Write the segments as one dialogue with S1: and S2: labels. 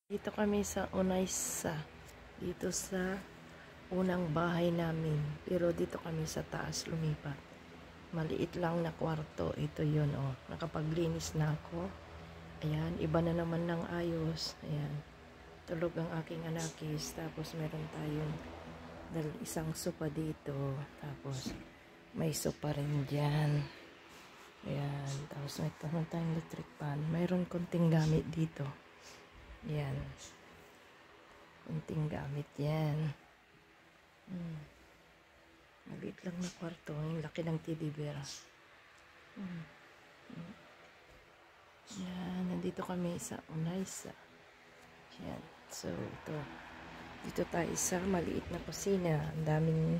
S1: Dito kami sa Unaysa, dito sa unang bahay namin. Pero dito kami sa taas lumipat. Maliit lang na kwarto. Ito yun, oh. Nakapaglinis na ako. Ayan, iba na naman ng ayos. Ayan, tulog ang aking anakis. Tapos meron tayong isang sopa dito. Tapos may sopa rin dyan. Ayan, tapos may tayong electric pan. Mayroon konting gamit dito. Yan. Kunting gamit yan. Maliit lang na kwarto. Yung laki ng teddy bear. Yan. Nandito kami sa Unaysa. Yan. So, ito. Dito tayo sa maliit na kusina. Ang daming,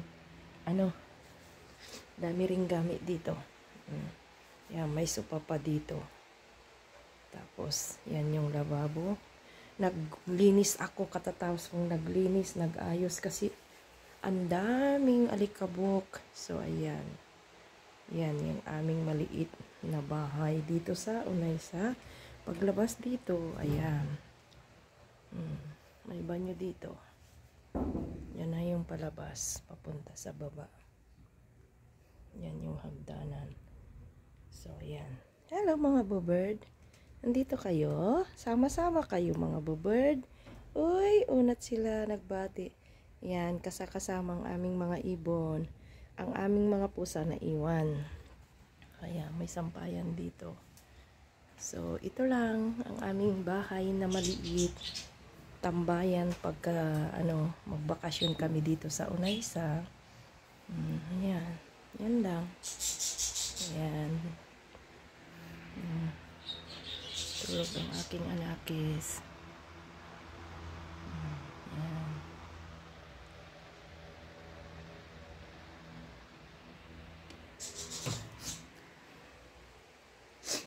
S1: dami ring gamit dito. Yan. May sopa pa dito. Tapos, yan yung lababo. Naglinis ako katatapos kong naglinis, nag-ayos kasi ang daming alikabok. So, ayan. Yan yung aming maliit na bahay dito sa Unaysa. Paglabas dito, ayan. May banyo dito. Yan na yung palabas, papunta sa baba. Yan yung hagdanan. So, ayan. Hello mga bobird. Nandito kayo? Sama-sama kayo mga bobird. Uy, unat sila nagbati. Yan, kasama ang aming mga ibon. Ang aming mga pusa na iwan. Kaya may sampayan dito. So, ito lang ang aming bahay na maliit. Tambayan pagka magbakasyon kami dito sa Unaysa. Yan. Yan lang. Yan. Tulog ang aking anakis.